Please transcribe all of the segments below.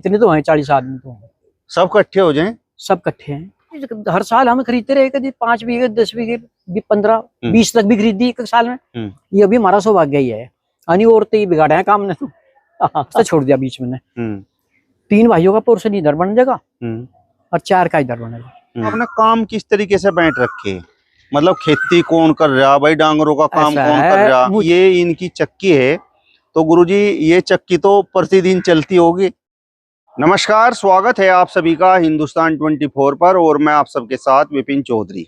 इतने तो हैं, 40 आदमी तो हैं। सब इकट्ठे हो जाएं? सब इकट्ठे हैं। हर साल हम खरीदते रहे, कभी 5 बीघे 10 बीघे 15 20 तक भी खरीदी एक साल में। ये अभी हमारा सौभाग्य ही है। अनि औरतें ही बिगाड़े हैं काम ने तो छोड़ दिया बीच में। 3 भाइयों का पोर्शन इधर बन जाएगा और 4 का इधर बनेगा। अपना काम किस तरीके से बांट रखे, मतलब खेती कौन कर रहा भाई, डांगरों का काम कौन कर रहा? ये इनकी चक्की है, तो गुरुजी ये चक्की तो प्रतिदिन चलती होगी। नमस्कार, स्वागत है आप सभी का हिंदुस्तान 24 पर और मैं आप सबके साथ विपिन चौधरी।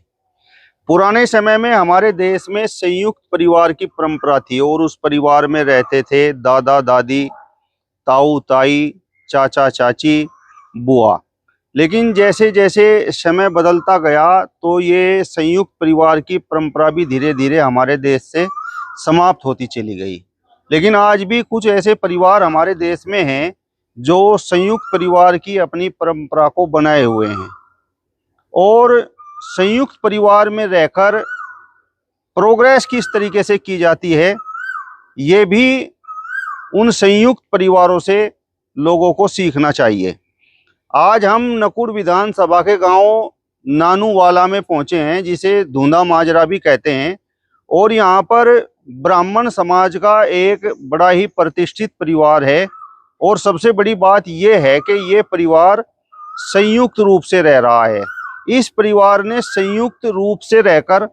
पुराने समय में हमारे देश में संयुक्त परिवार की परंपरा थी और उस परिवार में रहते थे दादा दादी, ताऊ ताई, चाचा चाची, बुआ। लेकिन जैसे जैसे समय बदलता गया तो ये संयुक्त परिवार की परंपरा भी धीरे धीरे हमारे देश से समाप्त होती चली गई। लेकिन आज भी कुछ ऐसे परिवार हमारे देश में हैं जो संयुक्त परिवार की अपनी परंपरा को बनाए हुए हैं और संयुक्त परिवार में रहकर प्रोग्रेस किस तरीके से की जाती है, ये भी उन संयुक्त परिवारों से लोगों को सीखना चाहिए। आज हम नकुड़ विधानसभा के गांव नानूवाला में पहुंचे हैं, जिसे धुंधा माजरा भी कहते हैं, और यहाँ पर ब्राह्मण समाज का एक बड़ा ही प्रतिष्ठित परिवार है। और सबसे बड़ी बात यह है कि ये परिवार संयुक्त रूप से रह रहा है। इस परिवार ने संयुक्त रूप से रहकर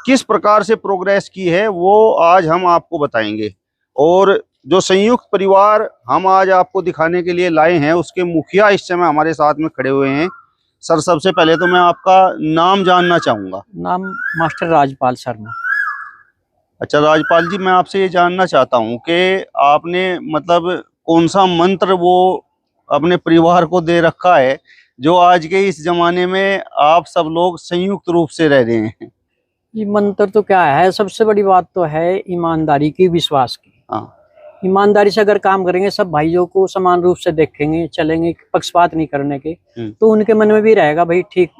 किस प्रकार से प्रोग्रेस की है वो आज हम आपको बताएंगे। और जो संयुक्त परिवार हम आज आपको दिखाने के लिए लाए हैं उसके मुखिया इस समय हमारे साथ में खड़े हुए हैं। सर, सबसे पहले तो मैं आपका नाम जानना चाहूंगा। नाम मास्टर राजपाल शर्मा। अच्छा राजपाल जी, मैं आपसे ये जानना चाहता हूँ कि आपने मतलब कौन सा मंत्र वो अपने परिवार को दे रखा है जो आज के इस जमाने में आप सब लोग संयुक्त रूप से रह रहे हैं? ये मंत्र तो क्या है, सबसे बड़ी बात तो है ईमानदारी की, विश्वास की। हाँ। ईमानदारी से अगर काम करेंगे, सब भाइयों को समान रूप से देखेंगे, चलेंगे, पक्षपात नहीं करने के, तो उनके मन में भी रहेगा भाई ठीक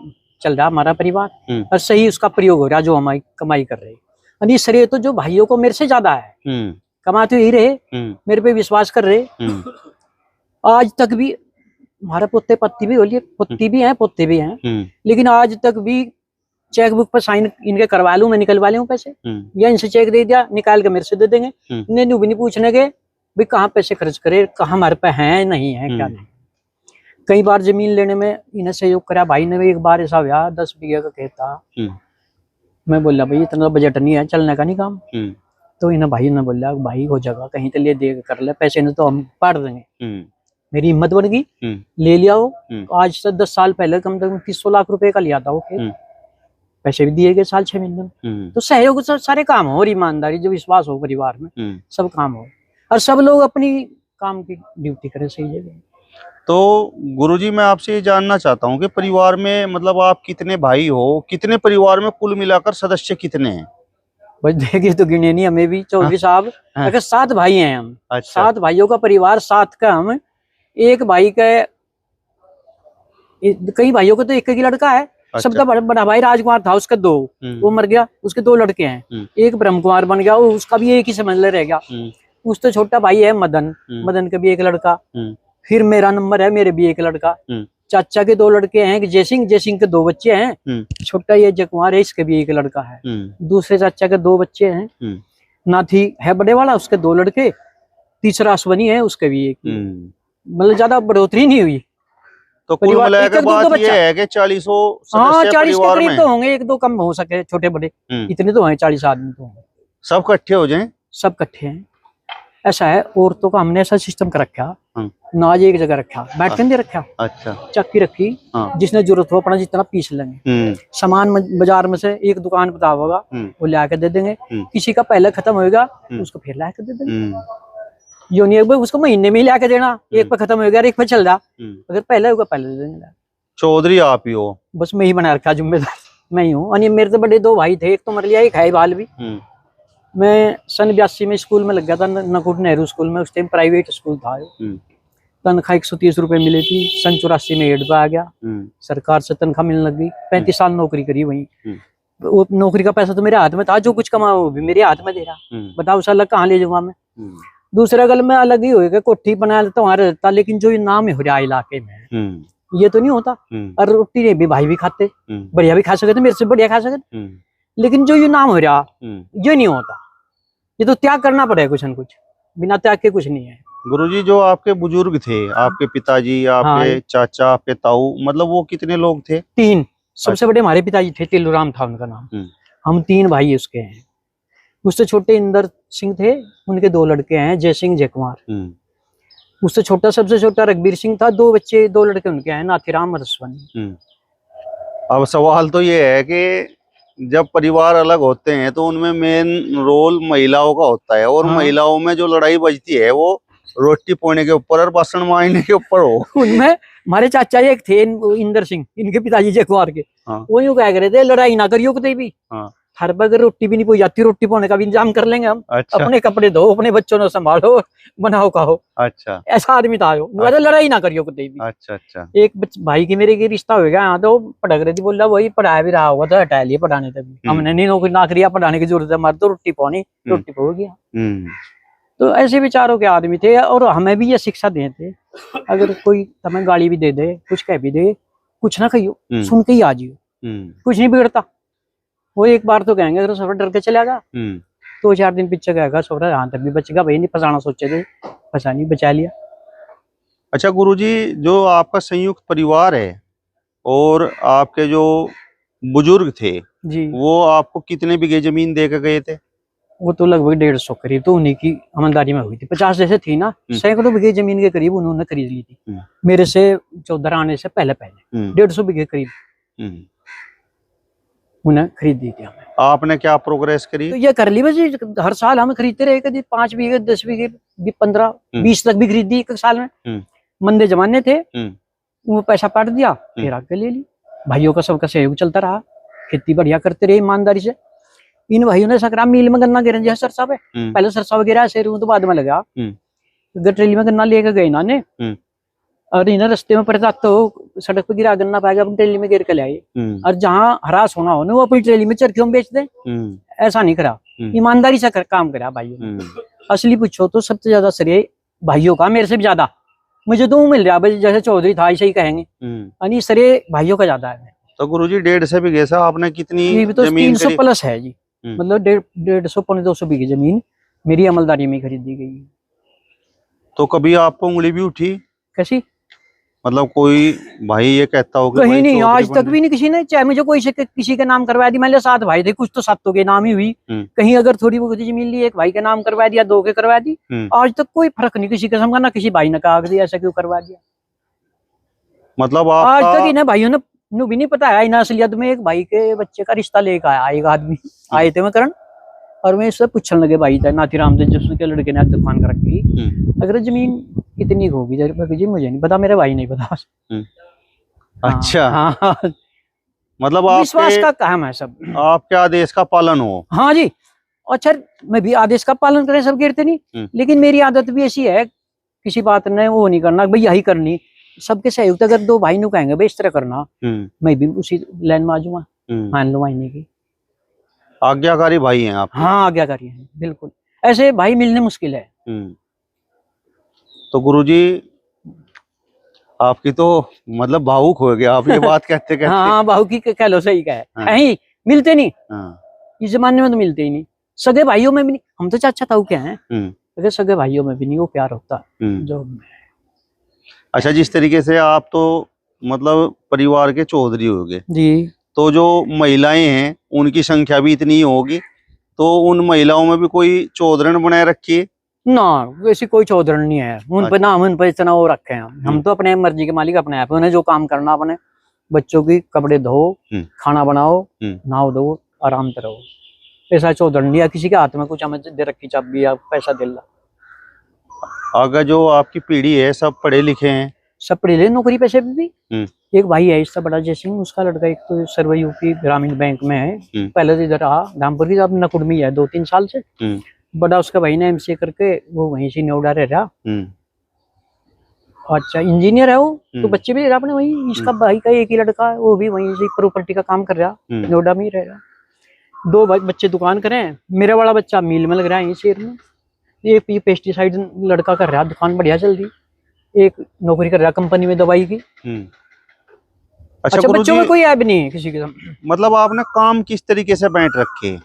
चल रहा हमारा परिवार और सही उसका प्रयोग हो रहा जो हमारी कमाई कर रहे हैं। और श्रेय तो जो भाइयों को मेरे से ज्यादा है, कमाते ही रहे, मेरे पे विश्वास कर रहे। आज तक भी हमारे पोते पत्ती भी हो लिए, पोती भी हैं पोते भी हैं, लेकिन आज तक भी चेक बुक पर साइन इनके करवा लूं, मैं निकलवा लूं पैसे, या इनसे चेक दे दिया निकाल के मेरे से दे देंगे। इन्हें भी नहीं पूछने के भाई कहाँ पैसे खर्च करे, कहाँ हमारे पे है नहीं है क्या नहीं। कई बार जमीन लेने में इन्हें सहयोग करा भाई ने। एक बार ऐसा हुआ 10 बीघे का खेत था, मैं बोला भाई इतना बजट नहीं है, चलने का नहीं काम। तो इन्हें भाई ने बोला भाई हो जाएगा कहीं तो ले दे कर ले, पैसे ने तो हम पाड़ देंगे। मेरी हिम्मत बन गई, ले लिया वो। आज से 10 साल पहले कम से कम 300 लाख रुपए का लिया था वो खेत। पैसे भी दिए गए साल 6 महीने में। तो सहयोग से सारे काम हो और ईमानदारी जो विश्वास हो परिवार में सब काम हो और सब लोग अपनी काम की ड्यूटी करें सही जगह। तो गुरुजी, मैं आपसे ये जानना चाहता हूँ कि परिवार में मतलब आप कितने भाई हो, कितने परिवार में कुल मिलाकर सदस्य कितने हैं? बस देखिए तो गिने नहीं, हमें भी चौधरी साहब अगर 7 भाई हैं हम। अच्छा। 7 भाइयों का परिवार, 7 का हम। एक भाई का, कई भाइयों का तो एक ही लड़का है। अच्छा। सबका बड़ा भाई राजकुमार था, उसका 2 वो मर गया, उसके 2 लड़के हैं। एक ब्रह्म कुमार बन गया, उसका भी एक ही समझ ले रह गया। उससे छोटा भाई है मदन, मदन का भी एक लड़का। फिर मेरा नंबर है, मेरे भी एक लड़का। चाचा के 2 लड़के हैं, जयसिंह, जयसिंह के 2 बच्चे हैं। छोटा ये जयकुमार है, इसके भी एक लड़का है। दूसरे चाचा के 2 बच्चे हैं। नाथी है बड़े वाला, उसके 2 लड़के। तीसरा अश्वनी है, उसके भी एक। मतलब ज्यादा बढ़ोतरी नहीं हुई। तो कुल मिलाकर बात ये है कि 40 सदस्य 40 के करीब तो होंगे, 1-2 कम हो सके छोटे बड़े, इतने तो हैं 40 आदमी तो होंगे। सब इकट्ठे हो जाएं? सब इकट्ठे हैं। ऐसा है, औरतों का हमने ऐसा सिस्टम कर रखा, नाज एक जगह रखा, बैठ के रखा। अच्छा। चक्की रखी, जिसने जरूरत हो अपना जितना पीस लेंगे। सामान बाजार में से एक दुकान पता होगा वो ला के दे देंगे। किसी का पहले खत्म होगा उसको फिर ला के दे देंगे। यो नहीं उसको महीने में ही ला के देना, एक पे खत्म हो गया एक पे चल रहा, अगर पहले होगा पहले दे देंगे। चौधरी आप ही हो? बस मैं ही बना रखा जिम्मेदार, मैं ही हूँ। और मेरे तो बड़े 2 भाई थे, एक तो मर लिया, एक है बाल भी। मैं सन 82 में स्कूल में लग गया था, नकुड़ नेहरू स्कूल में। उस टाइम प्राइवेट स्कूल था। तनख्वाह 130 रुपए मिली थी। सन 84 में 8 पे आ गया, सरकार से तनख्वाह मिलने लग गई। 35 साल नौकरी करी वहीं। वो नौकरी का पैसा तो मेरे हाथ में था, जो कुछ कमा वो भी मेरे हाथ में दे रहा। बताओ साला कहाँ ले जाऊंगा मैं। दूसरा गल में अलग ही होएगा, कोठी बना लेता हूँ रहता, लेकिन जो ये नाम है हो रहा इलाके में ये तो नहीं होता। और रोटी ने भी भाई भी खाते, बढ़िया भी खा सकते, मेरे से बढ़िया खा सकते, लेकिन जो ये नाम हो रहा ये नहीं होता। ये तो त्याग करना पड़ेगा कुछ न कुछ, बिना त्याग के कुछ नहीं है। गुरुजी जो आपके बुजुर्ग थे, आपके पिताजी, आपके चाचा, आपके ताऊ, मतलब वो कितने लोग थे? 3। सबसे बड़े हमारे पिताजी थे, तिलूराम था उनका नाम। हम 3 भाई उसके हैं। उससे छोटे इंदर सिंह थे, उनके 2 लड़के हैं, जय सिंह, जय कुमार। उससे छोटा, सबसे छोटा रघबीर सिंह था, 2 बच्चे, 2 लड़के उनके हैं, नाथीराम और अश्वनी। अब सवाल तो ये है कि जब परिवार अलग होते हैं तो उनमें मेन रोल महिलाओं का होता है, और महिलाओं में जो लड़ाई बजती है वो रोटी पोने के ऊपर और बासन मारने के ऊपर हो। उनमें हमारे चाचा एक थे इंदर सिंह, इनके पिताजी जय कुमार के, वो यूं कह रहे थे लड़ाई ना करियो कभी भी, हर बार अगर रोटी भी नहीं पोई जाती, रोटी पोने का भी इंतजाम कर लेंगे हम। अच्छा। अपने कपड़े धो, अपने बच्चों ने संभालो, बनाओ खाओ। अच्छा, ऐसा आदमी था वो। अच्छा। लड़ाई ना करियो कभी भी। अच्छा अच्छा। एक भाई की मेरे की रिश्ता हो गया यहाँ, तो पढ़क रही थी, बोल रहा वही पढ़ाया भी रहा होगा तो हटा लिया पढ़ाने तक, हमने नहीं नौकरी ना करिया, पढ़ाने की जरूरत है हमारे, तो रोटी पानी, रोटी पो गया। तो ऐसे विचारों के आदमी थे, और हमें भी ये शिक्षा देते, अगर कोई तुम्हें गाली भी दे दे, कुछ कह भी दे, कुछ ना कहियो, सुन के ही आ जियो, कुछ नहीं बिगड़ता। वो एक बार तो कहेंगे अगर सफर डर के चला गया, 2-4 दिन पीछे गएगा सफर, यहाँ तक भी बचेगा, भाई नहीं फंसाना सोचे थे, फंसा नहीं, बचा लिया। अच्छा गुरुजी, जो आपका संयुक्त परिवार है और आपके जो बुजुर्ग थे जी, वो आपको कितने बीघे जमीन दे के गए थे? वो तो लगभग 150 करीब तो उन्हीं की अमलदारी में हुई थी। 50 जैसे थी ना, सैकड़ों बीघे जमीन के करीब उन्होंने खरीद ली थी मेरे से 14 आने से पहले 150 बीघे करीब उन्हें खरीद दी थी हमें। आपने क्या प्रोग्रेस करी? तो ये कर ली बस, हर साल हम खरीदते रहे, कभी 5 बीघे, 10 बीघे, 15, 20 तक भी खरीद दी एक साल में। मंदे जमाने थे, वो पैसा पाट दिया, फिर आके ले ली। भाइयों का सबका सहयोग चलता रहा, खेती बढ़िया करते रहे ईमानदारी से। इन भाइयों ने सकरा मिल में गन्ना गिर सरसा पे, पहले सरसा वगैरह से तो बाद में लगा, गठरेली में गन्ना लेके गए इन्होंने, और इन्हें रस्ते में पड़ता तो सड़क पे गिरा गन्ना पाएगा, अपनी ट्रेली में गिर के लाए, और जहाँ हरास होना हो ना वो अपनी ट्रेली में चरखियों में बेच दे। ऐसा नहीं करा, ईमानदारी से काम करा भाइयों ने। असली पूछो तो सबसे ज्यादा श्रेय भाइयों का, मेरे से भी ज्यादा मुझे तो मिल रहा है, जैसे चौधरी था ऐसे ही कहेंगे, यानी श्रेय भाइयों का ज्यादा है। तो गुरुजी 150 बीघे से आपने कितनी तो 300 प्लस है जी, मतलब 150-200 बीघे जमीन मेरी अमलदारी में खरीदी गई। तो कभी आपको उंगली भी उठी? कैसी? मतलब कोई भाई ये कहता हो? कहीं नहीं, आज तक भी नहीं किसी ने, चाहे मुझे कोई से किसी के नाम करवा दी, मैंने 7 भाई थे, कुछ तो 7 के नाम ही हुई, कहीं अगर थोड़ी बहुत जमीन ली, एक भाई के नाम करवा दिया, 2 के करवा दी, आज तक कोई फर्क नहीं किसी किस्म का, ना किसी भाई ने कहा ऐसा क्यों करवा दिया। मतलब आज तक इन्हें भाइयों ने भी नहीं पता है, इन असलियत में एक भाई के बच्चे का रिश्ता लेकर आया एक आदमी, आए थे मैं करण, और मैं इससे पूछने लगे भाई था नाथीराम से, जिसके लड़के ने दुकान कर रखी, अगर जमीन कितनी होगी जी मुझे नहीं पता, मेरे भाई नहीं पता। अच्छा। हाँ, मतलब विश्वास का काम है सब, आपके आदेश का पालन हो। हाँ जी, अच्छा मैं भी आदेश का पालन करें, सब गिरते नहीं, लेकिन मेरी आदत भी ऐसी है, किसी बात ने वो नहीं करना भाई यही करनी, सबके सहयोग। अगर 2 भाई नु कहेंगे भाई इस तरह करना, मैं भी उसी लाइन में आ जाऊंगा, मान लो महीने की। आज्ञाकारी भाई हैं आप? हाँ आज्ञाकारी हैं, बिल्कुल, ऐसे भाई मिलने मुश्किल है। तो गुरुजी आपकी तो मतलब भावुक हो गया आप ये बात कहते कहते। हाँ भावुक ही कह लो, सही कहे। हाँ। मिलते नहीं, इस जमाने में तो मिलते ही नहीं, सगे भाइयों में भी नहीं, हम तो चाचा ताऊ क्या हैं, अगर सगे भाइयों में भी नहीं वो प्यार होता जो। अच्छा, जिस तरीके से आप तो मतलब परिवार के चौधरी हो गए जी, तो जो महिलाएं हैं उनकी संख्या भी इतनी होगी, तो उन महिलाओं में भी कोई चौधरन बनाए रखी है? ना, वैसी कोई चौधरन नहीं है उन पर, नाम उन पर इतना वो रखे हैं। हम तो अपने मर्जी के मालिक, अपने आप उन्हें जो काम करना, अपने बच्चों की कपड़े धो, खाना बनाओ, नहाओ दो, आराम से रहो, ऐसा चौधरन नहीं है किसी के हाथ में कुछ हमें दे रखी चाबी या पैसा दे ला। अगर जो आपकी पीढ़ी है सब पढ़े लिखे हैं, सब पढ़े लिखे, नौकरी पैसे भी। एक भाई है इसका बड़ा जय सिंह, उसका लड़का एक तो सर्व यूपी ग्रामीण बैंक में है, पहले तो इधर रहा धामपुर की, अब नकुड़ में है 2-3 साल से। बड़ा उसका भाई ने MCA करके वो वहीं से नोएडा रह रहा। अच्छा, इंजीनियर है वो, तो बच्चे भी रहा अपने वहीं। इसका भाई का एक ही लड़का है, वो भी वहीं से प्रॉपर्टी का काम कर रहा, नोएडा में ही रह रहा। 2 बच्चे दुकान करें, मेरा वाला बच्चा मिल में लग रहा है शहर में, एक ये पेस्टिसाइड लड़का कर रहा, दुकान बढ़िया चल रही, एक नौकरी कर रहा कंपनी में दवाई की। अच्छा बच्चों गुरुजी, में कोई ऐब नहीं है किसी के साथ। मतलब आपने काम किस तरीके से बांट रखे,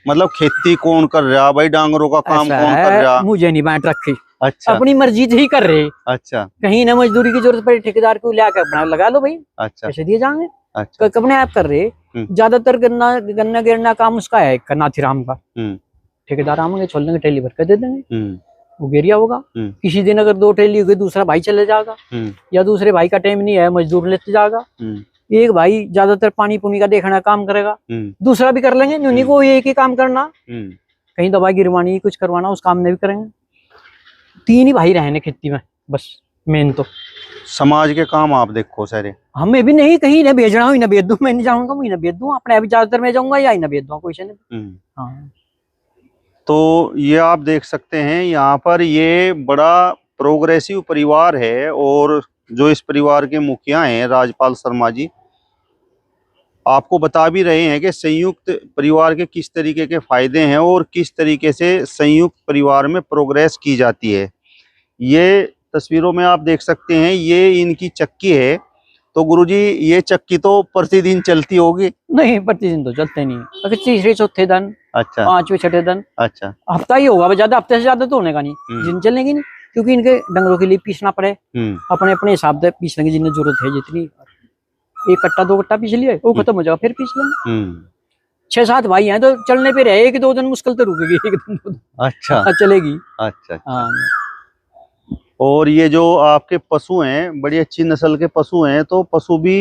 मतलब खेती कौन कर रहा भाई, डांगरों का काम ऐसा कौन है, कर रहा? मुझे नहीं बांट रखी। अच्छा, अपनी मर्जी से ही कर रहे। अच्छा, कहीं ना मजदूरी की जरूरत पड़े, ठेकेदार को ला कर अपना लगा लो भाई, अच्छा, पैसे दिए जाएंगे। अच्छा, अपने आप कर रहे। ज्यादातर गन्ना गन्ना गिरना काम उसका है, नाथीराम का। ठेकेदार आएंगे, छोड़ देंगे, ट्रेली भर कर दे देंगे, वो गेरिया होगा। किसी दिन अगर 2 ट्रेली हो गई, दूसरा भाई चले जाएगा, या दूसरे भाई का टाइम नहीं है, मजदूर लेते जाएगा। एक भाई ज्यादातर पानी पुनी का देखना काम करेगा, दूसरा भी कर लेंगे, उन्हीं को एक ही काम करना, कहीं दवाई गिरवानी, कुछ करवाना, उस काम में भी करेंगे। 3 ही भाई रहने खेती में बस। मेन तो समाज के काम आप देखो सारे। हमें भी नहीं, कहीं ना भेजना हो, ना भेज दूं, मैं नहीं जाऊंगा, मैं ना भेज दूं, अपने अभी ज्यादातर मैं जाऊंगा या ना भेज दूंगा, कोई से नहीं। हाँ, तो ये आप देख सकते हैं यहाँ पर, ये बड़ा प्रोग्रेसिव परिवार है, और जो इस परिवार के मुखिया हैं राजपाल शर्मा जी, आपको बता भी रहे हैं कि संयुक्त परिवार के किस तरीके के फायदे हैं और किस तरीके से संयुक्त परिवार में प्रोग्रेस की जाती है। ये तस्वीरों में आप देख सकते हैं, ये इनकी चक्की है। तो गुरुजी, ये चक्की तो प्रतिदिन चलती होगी? नहीं, प्रतिदिन तो चलते नहीं, अगर तीसरे चौथे दिन, अच्छा, 5वें छठे दिन, अच्छा, हफ्ता ही होगा, ज्यादा हफ्ते से ज्यादा तो होने का नहीं। दिन चलेगी नहीं, क्योंकि इनके डंगरों के लिए पीसना पड़े, अपने अपने हिसाब से पीस लेंगे, जिन्हें जरूरत है जितनी। 1 कट्टा 2 कट्टा पीस लिया, वो खत्म हो जाएगा, फिर पीस लेंगे। 6-7 भाई हैं, तो चलने पे रहे 1-2 दिन मुश्किल तो रुकेगी, 1 दिन 2 दिन अच्छा, चलेगी। अच्छा, हाँ, और ये जो आपके पशु हैं, बड़ी अच्छी नस्ल के पशु हैं, तो पशु भी,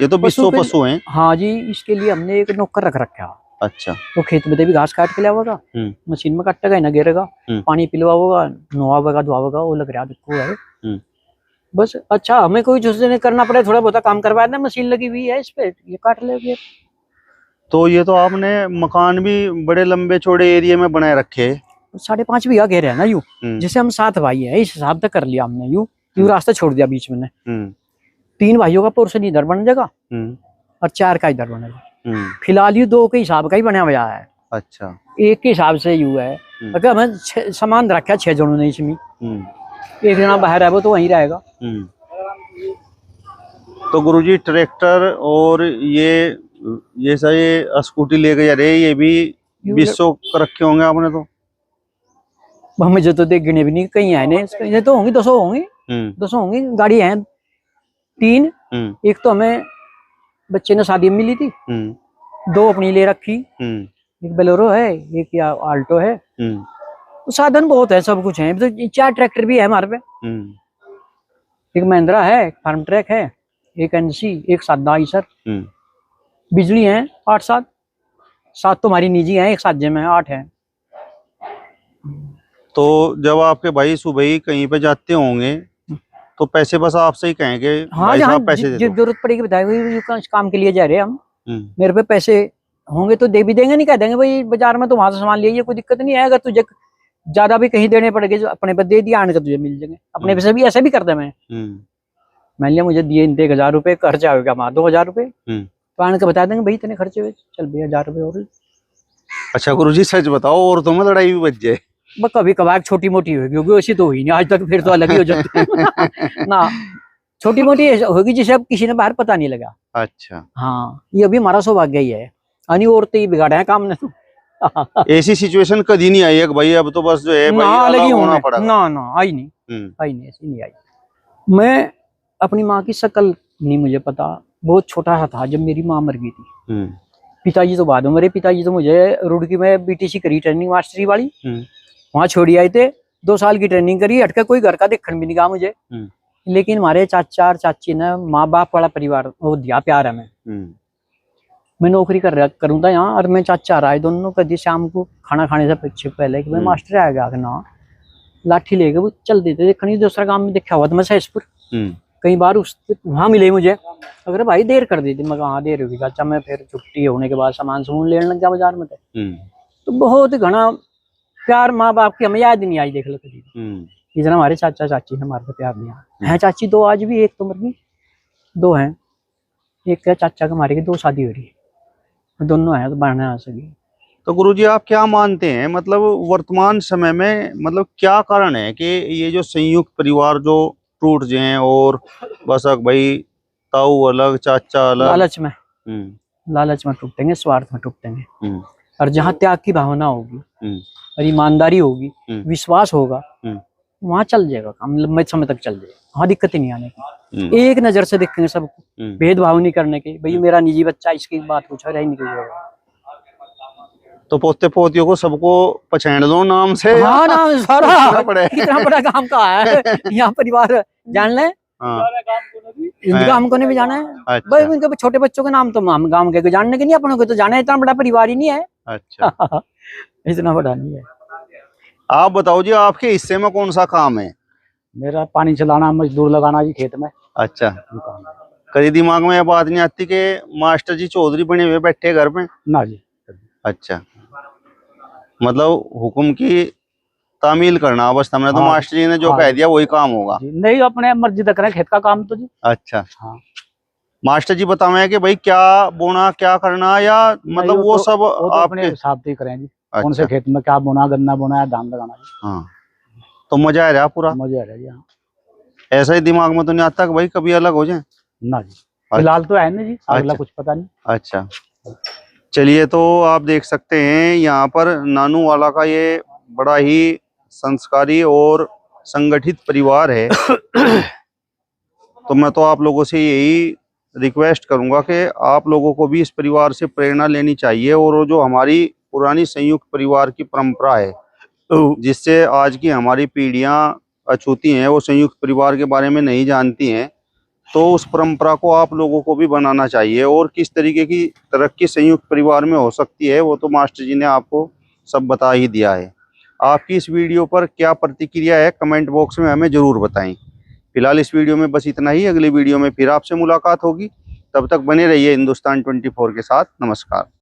ये तो विश्व पशु हैं? हाँ जी, इसके लिए हमने एक नौकर रख रखा है। अच्छा, तो खेत में भी घास काट के लावेगा, मशीन में काटेगा, ना गिरेगा, पानी पिलवाओगा, नोआवेगा, धोआवेगा, वो लग रहा है बस। अच्छा, हमें कोई चीज नहीं करना पड़े, थोड़ा बहुत काम करवा देना, मशीन लगी हुई है इस पे, ये काट ले। तो ये तो आपने मकान भी बड़े लंबे चौड़े एरिया में बनाए रखे। 5.5 बीघा घेरे है ना यूं, जैसे हम 7 भाई हैं, इस हिसाब से कर लिया हमने, यूं रास्ता छोड़ दिया बीच में। 3 भाइयों का पोर्शन इधर बन जाएगा, और 4 का इधर बनेगा। फिलहाल ये 2 के हिसाब का ही बना हुआ है। अच्छा, 1 के हिसाब से यूं है। अगर हमें सामान रखा 6 जनों ने इसमें, 1 जना बाहर है, वो तो वहीं रहेगा। तो गुरुजी, ट्रैक्टर और ये सारे स्कूटी लेके जा रहे हैं, ये भी 200 रखे होंगे आपने? तो मुझे तो देखने भी नहीं, कहीं है नहीं, तो होंगी 200 होंगी, 200 होंगी। गाड़ी है 3, एक तो हमें बच्चे ने शादी में मिली थी, 2 अपनी ले रखी, एक बोलेरो है, एक या आल्टो है। तो साधन बहुत है, सब कुछ है, तो 4 ट्रैक्टर भी है हमारे पे। एक महिंद्रा है, एक फार्म ट्रैक है, एक एनसी, एक सादा आइसर। बिजली है 8-7 तो हमारी निजी है, एक साजे में 8 है। तो जब आपके भाई सुबह ही कहीं पे जाते होंगे, तो पैसे बस आपसे ही कहेंगे? हाँ, भाई साहब पैसे दे दो, जरूरत पड़ेगी बताएंगे, काम के लिए जा रहे हैं हम, मेरे पे पैसे होंगे तो दे भी देंगे, नहीं कह देंगे भाई बाजार में तो वहां से सामान लिए, कोई दिक्कत नहीं है। अगर तुझे ज्यादा भी कहीं देने पड़ेंगे, जो अपने पे दे दिया, आने का तुझे मिल जाएंगे अपने पैसे भी। ऐसे भी करते मैं, मान लिया मुझे दिए 1000 रुपए खर्चा होगा, वहां 2000 रुपए, तो आने के बता देंगे भाई इतने खर्चे हुए, चल भैया 1000 रुपए और। अच्छा गुरुजी, सच बताओ, और तुम्हें लड़ाई भी बच जाए? कभी कभार छोटी मोटी होगी, वैसी तो हुई नहीं आज तक, फिर तो अलग ही हो जाती है ना। छोटी मोटी होगी जिसे अब किसी ने बाहर पता नहीं लगा। अच्छा, हाँ, ये अभी हमारा सौभाग्य ही है, अनि औरतें ही बिगाड़े हैं काम ने। तो ऐसी सिचुएशन कभी नहीं आई है भाई अब तो बस जो है भाई अलग होना पड़ा? ना, आई नहीं, ऐसी नहीं आई। मैं अपनी माँ की शक्ल नहीं मुझे पता, बहुत छोटा सा था जब मेरी माँ मर गई थी। पिताजी तो बाद में मरे, पिताजी तो मुझे रुड़की में बीटीसी करी, ट्रेनिंग मास्टरी वाली, वहां छोड़ी आए थे, 2 साल की ट्रेनिंग करी, हटकर कोई घर का देखने भी नहीं कहा मुझे। लेकिन हमारे चाचा और चाची ने माँ बाप वाला परिवार वो दिया प्यार है। मैं नौकरी करूँ था यहाँ, और मैं चाचा रहा है दोनों, कभी शाम को खाना खाने से पहले कि मैं मास्टर आ गया ना, लाठी लेके वो चल देते देखने। दूसरा काम में देखा हुआ था मैं सहसपुर, कई बार वहां मिले मुझे, अगर भाई देर कर दी थी, मैं कहा देर होगी चाचा, मैं फिर छुट्टी होने के बाद सामान लेने लग गया बाजार में। तो बहुत घना प्यार माँ बाप की हमें याद नहीं आई, देख लो कभी इतना हमारे चाचा चाची ने हमारे प्यार दिया है। चाची 2 आज भी, एक तो मर गई, 2 हैं, एक क्या चाचा का हमारे की 2 शादी हो रही है, दोनों हैं तो बढ़ना आ सके। तो गुरुजी आप क्या मानते हैं, मतलब वर्तमान समय में मतलब क्या कारण है कि ये जो संयुक्त परिवार जो टूट जाए और बस अब भाई ताऊ अलग चाचा अलग। लालच में, लालच में टूटेंगे, स्वार्थ में टूटेंगे। और जहाँ त्याग की भावना होगी और ईमानदारी होगी, विश्वास होगा, वहाँ चल जाएगा काम, लंबे समय तक चल जाएगा, वहाँ दिक्कत ही नहीं आने की। एक नजर से देखेंगे सबको, भेदभाव नहीं करने के, भाई मेरा निजी बच्चा इसकी बात कुछ है नहीं निकल। तो पोते पोतियों को सबको पहचान लो नाम से। हाँ नाम सारा कितना बड़ा काम का है यहाँ परिवार जान ले। इनका हमको नहीं भी जाना है। अच्छा। भाई इनके छोटे बच्चों के नाम तो हम गांव के जानने के नहीं, अपनों को तो जाना है, इतना बड़ा परिवार ही नहीं है। अच्छा इतना बड़ा नहीं है। आप बताओ जी, आपके हिस्से में कौन सा काम है? मेरा पानी चलाना, मजदूर लगाना जी खेत में। अच्छा, कभी दिमाग में ये बात नहीं आती कि मास्टर जी चौधरी बने हुए बैठे घर में? ना जी। अच्छा, मतलब हुक्म की तामील करना अवस्था में, तो मास्टर जी ने जो कह दिया वही काम होगा। नहीं, अपने मर्जी तक करें खेत का काम तो जी। अच्छा हाँ, मास्टर जी बतावे कि भाई क्या बोना क्या करना, या मतलब वो सब अपने हिसाब से करें जी। कौन से खेत में क्या बोना, गन्ना बोना या धान लगाना जी। हाँ, तो मजा आ रहा पूरा? मजा आ रहा जी। ऐसा ही दिमाग में तो नहीं आता कि भाई कभी अलग हो जाए? ना जी, फिलहाल तो है नहीं जी, अगला कुछ पता नहीं। अच्छा, चलिए, तो आप देख सकते हैं यहाँ पर नानू वाला का ये बड़ा ही संस्कारी और संगठित परिवार है। तो मैं तो आप लोगों से यही रिक्वेस्ट करूंगा कि आप लोगों को भी इस परिवार से प्रेरणा लेनी चाहिए, और वो जो हमारी पुरानी संयुक्त परिवार की परंपरा है, जिससे आज की हमारी पीढ़ियां अछूती हैं, वो संयुक्त परिवार के बारे में नहीं जानती हैं, तो उस परंपरा को आप लोगों को भी बनाना चाहिए। और किस तरीके की तरक्की संयुक्त परिवार में हो सकती है वो तो मास्टर जी ने आपको सब बता ही दिया है। आपकी इस वीडियो पर क्या प्रतिक्रिया है कमेंट बॉक्स में हमें जरूर बताएं। फिलहाल इस वीडियो में बस इतना ही। अगली वीडियो में फिर आपसे मुलाकात होगी, तब तक बने रहिए हिंदुस्तान 24 के साथ। नमस्कार।